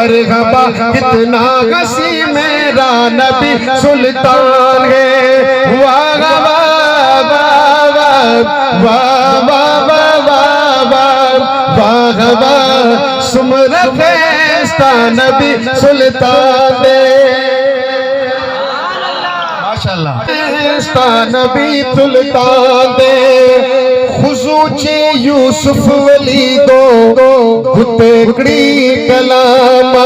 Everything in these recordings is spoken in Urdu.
مرحبا کتنا ہنسی میرا نبی سلطان ہے، واہ واہ واہ واہ واہ واہ واہ واہ سمر خیستہ نبی سلطان دے، ماشاءاللہ خیستہ نبی سلطان دے، خصوصی یوسف ولی دو گھتکڑی کلاما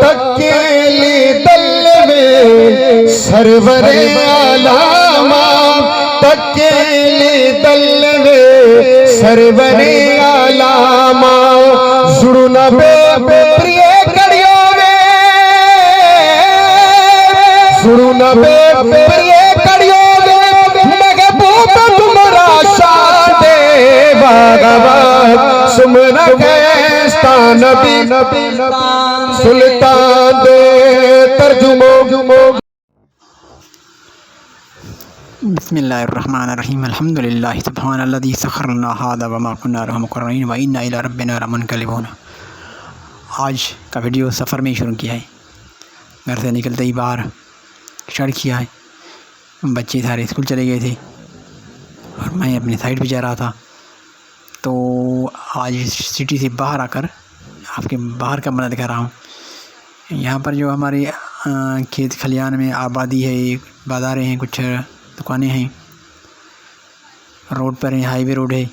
تکیلی دل میں سرور علاما، تکیلی دل میں سرور علاما، زڑنا بے پریے کڑیوں میں، زڑنا بے پریے کڑیوں میں محبوب تمہارا شان دے، بھگوان سمر خیستہ نبی سلطان دے، ترجمہ۔ بسم اللہ الرحمن الرحیم، الحمدللہ سبحان الذی سخر لنا ھذا وما كنا له مقرنین وانا الی ربنا لمنقلبون۔ آج کا ویڈیو سفر میں شروع کیا ہے، گھر سے نکلتے ہی باہر اسٹارٹ کیا ہے، بچے سارے اسکول چلے گئے تھے اور میں اپنی سائٹ پہ جا رہا تھا، تو آج سٹی سے باہر آ کر آپ کے باہر کا منظر دکھا رہا ہوں۔ یہاں پر جو ہمارے کھیت کھلیان میں آبادی ہے، بازاریں ہیں، کچھ دکانیں ہیں، روڈ پر ہائی وے روڈ ہے،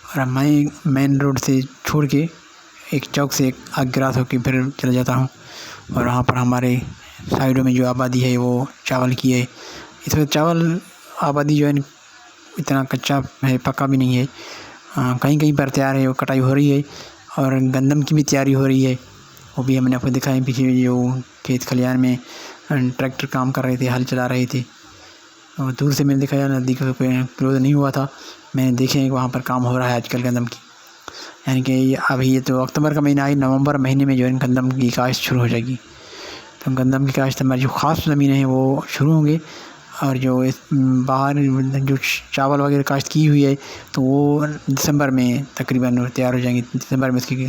اور میں مین روڈ سے چھوڑ کے ایک چوک سے آگے کراس ہو کے پھر چلا جاتا ہوں، اور وہاں پر ہمارے سائڈوں میں جو آبادی ہے وہ چاول کی ہے۔ اس وقت چاول آبادی جو ہے اتنا کچا ہے، پکا بھی نہیں ہے، کہیں کہیں پر تیار ہے، وہ کٹائی ہو رہی ہے، اور گندم کی بھی تیاری ہو رہی ہے، وہ بھی ہم نے آپ کو دکھائے پیچھے جو کھیت کھلیان میں ٹریکٹر کام کر رہے تھے، ہل چلا رہے تھے، اور دور سے میں نے دکھایا، نزدیک کلوز نہیں ہوا تھا، میں نے دیکھے کہ وہاں پر کام ہو رہا ہے آج کل گندم کی، یعنی کہ ابھی یہ تو اکتوبر کا مہینہ ہے، نومبر مہینے میں جو ہے گندم کی کاشت شروع ہو جائے گی، تو گندم کی کاشت ہماری جو خاص زمینیں ہیں وہ شروع ہوں گے، اور جو باہر جو چاول وغیرہ کاشت کی ہوئی ہے تو وہ دسمبر میں تقریباً تیار ہو جائیں گی، دسمبر میں اس کی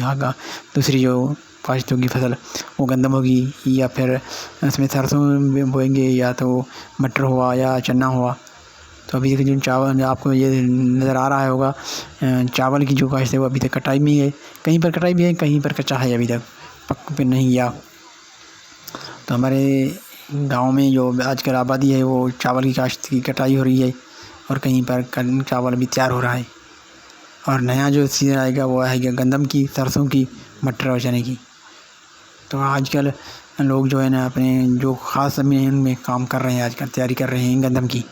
دوسری جو کاشت ہوگی فصل وہ گندم ہوگی، یا پھر اس میں سرسوں بوئیں گے، یا تو مٹر ہوا یا چنا ہوا۔ تو ابھی جو چاول آپ کو یہ نظر آ رہا ہوگا، چاول کی جو کاشت ہے وہ ابھی تک کٹائی میں ہے، کہیں پر کٹائی بھی ہے، کہیں پر کچا ہے، ابھی تک پک پہ نہیں گیا۔ تو ہمارے گاؤں میں جو آج کل آبادی ہے وہ چاول کی کاشت کی کٹائی ہو رہی ہے، اور کہیں پر چاول بھی تیار ہو رہا ہے، اور نیا جو سیزن آئے گا وہ آئے گا گندم کی، سرسوں کی، مٹر اور چنے کی۔ تو آج کل لوگ جو ہے نا اپنے جو خاص زمین ہیں ان میں کام کر رہے ہیں، آج کل تیاری کر رہے ہیں گندم کی۔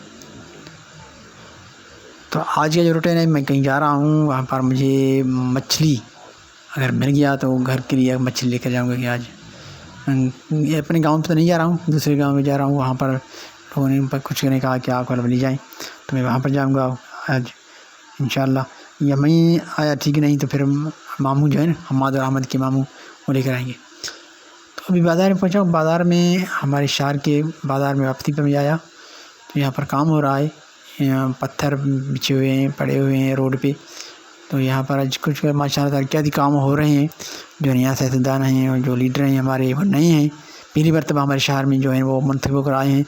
تو آج کا جو روٹین ہے، میں کہیں جا رہا ہوں، وہاں پر مجھے مچھلی اگر مل گیا تو گھر کے لیے مچھلی لے کر جاؤں گا، کہ آج اپنے گاؤں پہ تو نہیں جا رہا ہوں، دوسرے گاؤں میں جا رہا ہوں، وہاں پر لوگوں نے کچھ نے کہا کہ آپ کو لے جائیں، تو میں وہاں پر جاؤں گا آج انشاءاللہ، یا میں آیا ٹھیک نہیں تو پھر ماموں جو ہے نا حماد اور احمد کے ماموں وہ لے کر آئیں گے۔ تو ابھی بازار میں پہنچا ہوں، بازار میں ہمارے شہر کے بازار میں واپسی پہ میں آیا، تو یہاں پر کام ہو رہا ہے، یہاں پتھر بچھے ہوئے ہیں، پڑے ہوئے ہیں روڈ پہ، تو یہاں پر آج کچھ ماشاء اللہ اتیادی کام ہو رہے ہیں، جو نیا سیاستدان ہیں اور جو لیڈر ہیں ہمارے وہ نئے ہیں، پہلی مرتبہ ہمارے شہر میں جو ہیں وہ منتخب ہو کر آئے ہیں،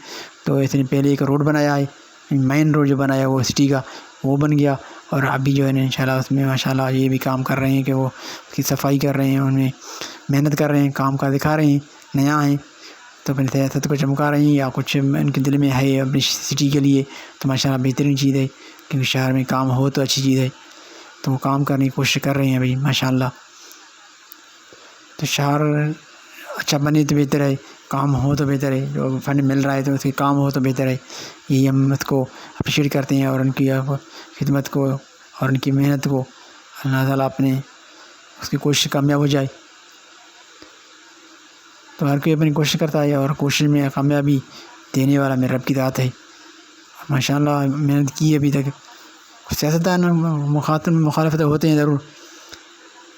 تو اس نے پہلے ایک روڈ بنایا ہے، مین روڈ جو بنایا وہ سٹی کا وہ بن گیا، اور ابھی جو ہے نا انشاءاللہ اس میں ماشاءاللہ یہ بھی کام کر رہے ہیں کہ وہ اس کی صفائی کر رہے ہیں، ان میں محنت کر رہے ہیں، کام کا دکھا رہے ہیں، نیا ہیں تو اپنی سیاست کو چمکا رہے ہیں، یا کچھ ان کے دل میں ہے اپنی سٹی کے لیے، تو ماشاءاللہ بہترین چیز ہے، کیونکہ شہر میں کام ہو تو اچھی چیز ہے، تو وہ کام کرنے کی کوشش کر رہے ہیں ابھی ماشاءاللہ۔ تو شہر اچھا بنے تو بہتر ہے، کام ہو تو بہتر ہے، جو فنڈ مل رہا ہے تو اس کے کام ہو تو بہتر ہے، یہی ہم اس کو اپریشیٹ کرتے ہیں، اور ان کی خدمت کو اور ان کی محنت کو اللہ تعالیٰ اپنے اس کی کوشش کامیاب ہو جائے۔ تو ہر کوئی اپنی کوشش کرتا ہے، اور کوشش میں کامیابی دینے والا میرے رب کی ذات ہے، ماشاءاللہ محنت کی ابھی تک۔ سیاستدان مخالفت ہوتے ہیں ضرور،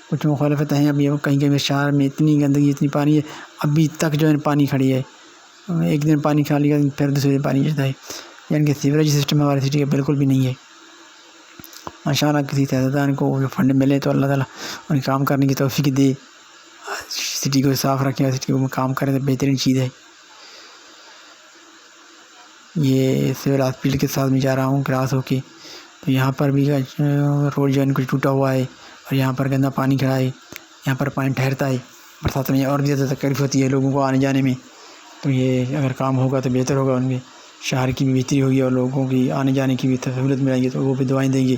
کچھ مخالفت ہیں، ابھی کہیں کہیں شہر میں اتنی گندگی، اتنی پانی ہے، ابھی تک جو ہے پانی کھڑی ہے، ایک دن پانی کھا لیا پھر دوسرے دن پانی جاتا ہے، یعنی کہ سیوریج سسٹم ہماری سٹی کا بالکل بھی نہیں ہے۔ ماشاءاللہ کسی سیاستدان کو جو فنڈ ملے تو اللہ تعالیٰ ان کام کرنے کی توفیق دے، سٹی کو صاف رکھیں اور سٹی کو کام کریں تو بہترین چیز ہے. یہ سول ہاسپٹل کے ساتھ میں جا رہا ہوں کراس ہو کے. تو یہاں پر بھی روڈ جو ہے کچھ ٹوٹا ہوا ہے اور یہاں پر گندا پانی کھڑا ہے. یہاں پر پانی ٹھہرتا ہے برسات میں اور بھی زیادہ تکلیف ہوتی ہے لوگوں کو آنے جانے میں. تو یہ اگر کام ہوگا تو بہتر ہوگا, ان کے شہر کی بھی بہتری ہوگی اور لوگوں کی آنے جانے کی بھی سہولت ملے گی تو وہ بھی دعائیں دیں گے.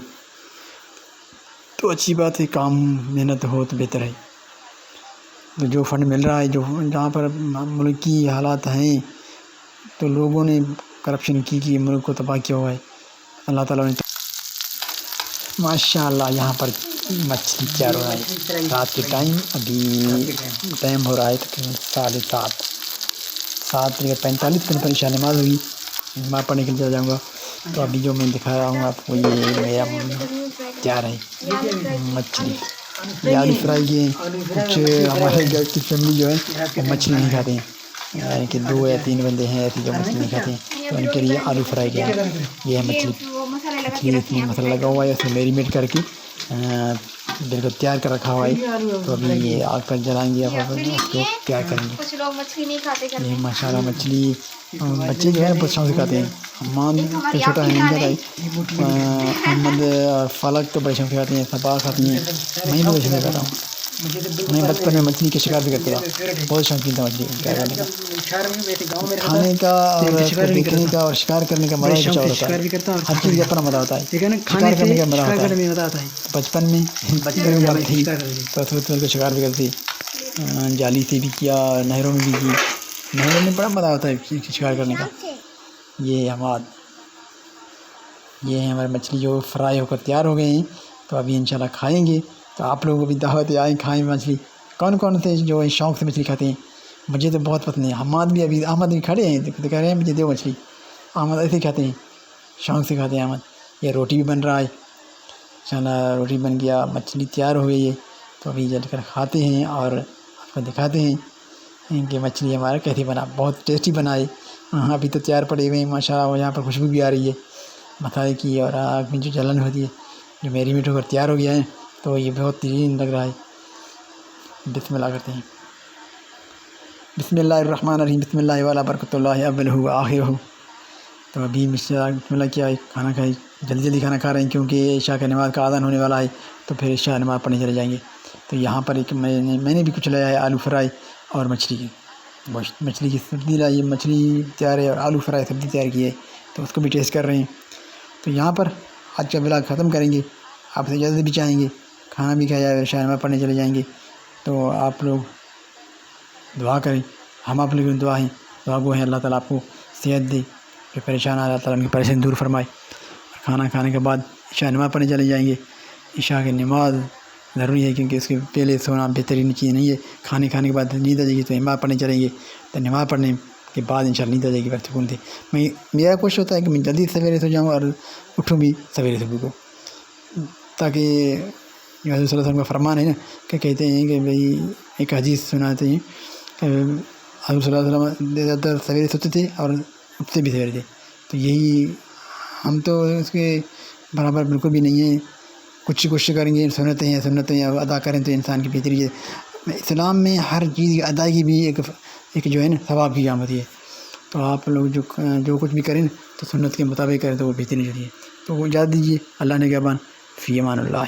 تو اچھی بات ہے, کام محنت ہو تو بہتر ہے. تو جو فنڈ مل رہا ہے, جو جہاں پر ملک کی حالات ہیں تو لوگوں نے کرپشن کی ملک کو تباہ کیا ہوا ہے. اللہ تعالیٰ نے ماشاء اللہ یہاں پر مچھلی تیار ہو رہا ہے رات کے ٹائم. ابھی ٹائم ہو رہا ہے تقریباً 7:45 پر عشاء نماز ہوگی. نماز پڑھنے کے لیے چلا جاؤں گا. تو ابھی جو میں دکھا رہا ہوں آپ کو یہ میرا تیار ہے مچھلی. یہ آلو فرائی کیے ہیں. کچھ ہمارے گھر کی فیملی جو ہے وہ مچھلی نہیں کھاتے ہیں, یعنی کہ 2 یا 3 بندے ہیں ایسے جو مچھلی نہیں کھاتے ہیں, تو ان کے لیے آلو فرائی کیا ہے. یہ ہے مچھلی میں مسالہ لگا ہوا ہے, اس میں میرینیٹ کر کے بالکل تیار کر رکھا ہوا ہے. تو ابھی یہ آگ پر جلائیں گے اور اس کو تیار کریں گے. کچھ لوگ مچھلی نہیں کھاتے گھر یہ میں. ماشاء اللہ مچھلی بچے جو ہے بہت شوق سے کھاتے ہیں. حمام تو چھوٹا ہے نہیں کھاتا ہے, محمد فلک تو بڑے شوق سے کھاتے ہیں, صبا کھاتی ہیں, میں بھی بڑے شوق سے کھاتا ہوں. میں بچپن میں مچھلی کے شکار بھی کرتا تھا, بہت شوقین تھا مچھلی کا کرنے کا, کھانے کا اور اس کو دیکھنے کا اور شکار کرنے کا مزہ کچھ اور ہوتا ہے. ہر چیز کا اپنا مزہ ہوتا ہے. شکار کرنے کا مزہ ہوتا ہے. بچپن میں تھی تو اس کو شکار بھی کرتی, جالی سے بھی کیا, نہروں میں بھی کی. نہروں میں بڑا مزہ ہوتا ہے شکار کرنے کا. یہ ہمارے مچھلی جو فرائی ہو کر تیار ہو گئے ہیں, تو ابھی انشاءاللہ کھائیں گے. تو آپ لوگوں کو بھی دعوت آئیں, کھائیں مچھلی. کون سے جو شوق سے مچھلی کھاتے ہیں؟ مجھے تو بہت پسند ہے. احمد بھی کھڑے ہیں تو کہہ رہے ہیں مجھے دو مچھلی. احمد ایسے ہی کھاتے ہیں, شوق سے کھاتے ہیں احمد. یہ روٹی بھی بن رہا ہے انشاءاللہ. روٹی بن گیا, مچھلی تیار ہو گئی ہے. تو ابھی جل کر کھاتے ہیں اور آپ کو دکھاتے ہیں کہ مچھلی ہمارا کیسے بنا. بہت ٹیسٹی بنا ہے. ابھی تو تیار پڑے ہوئے ہیں ماشاء اللہ. یہاں پر خوشبو بھی آ رہی ہے مسالے کی, اور آگ میں جو جلن ہوتی ہے, جو میرینیٹ ہو کر تیار ہو گیا ہے, تو یہ بہت ترین لگ رہا ہے. بسم اللہ کرتے ہیں. بسم اللہ الرحمن الرحیم. بسم اللہ والا برکۃ اللہ اولہ و آخرہ. تو ابھی بسم اللہ کیا ہے, کھانا کھائے, جلدی کھانا کھا رہے ہیں کیونکہ عشاء کی نماز کا اذان ہونے والا ہے. تو پھر عشاء نماز پڑھنے چلے جائیں گے. تو یہاں پر ایک میں نے بھی کچھ لایا ہے, آلو فرائی اور مچھلی کی سبزی لائی ہے. مچھلی تیار ہے اور آلو فرائی سبزی تیار کی ہے, تو اس کو بھی ٹیسٹ کر رہے ہیں. تو یہاں پر آج کا ولاگ ختم کریں گے. آپ سے اجازت بھی چاہیں گے, کھانا بھی کھایا اور عشاء نماز پڑھنے چلے جائیں گے. تو آپ لوگ دعا کریں, ہم آپ لوگوں کی دعا ہیں, دعا گو ہیں. اللہ تعالیٰ آپ کو صحت دے, جو پریشان اللہ تعالیٰ ان کی پریشانی دور فرمائے. کھانا کھانے کے بعد عشاء نماز پڑھنے چلے جائیں گے. عشاء کی نماز ضروری ہے کیونکہ اس کے پہلے سونا بہترین چیز نہیں ہے. کھانے کے بعد نیند آ جائے گی تو نماز پڑھنے چلیں گے. تو نماز پڑھنے کے بعد انشاءاللہ نیند آ جائے گی, پھر سکون سے. میرا کوشش ہوتا ہے کہ میں جلدی سویرے سو جاؤں اور اٹھوں بھی سویرے صبح کو, تاکہ حضور صلی اللہ علیہ وسلم کا فرمان ہے نا, کہ کہتے ہیں کہ بھئی ایک حدیث سناتے ہیں کہ حضور صلی اللہ علیہ وسلم زیادہ تر سویرے سوتے تھے اور اٹھتے بھی سویرے تھے. تو یہی ہم تو اس کے برابر بالکل بھی نہیں ہیں. کچھ کوشش کریں گے, سنتیں ادا کریں تو انسان کی بہتری ہے. اسلام میں ہر چیز کی ادائیگی بھی ایک جو ہے نا ثواب کی کام ہوتی ہے. تو آپ لوگ جو کچھ بھی کریں تو سنت کے مطابق کریں تو وہ بہترین ہوتی ہے. تو وہ اجازت دیجیے. اللہ نے کیا بان فی امان اللہ.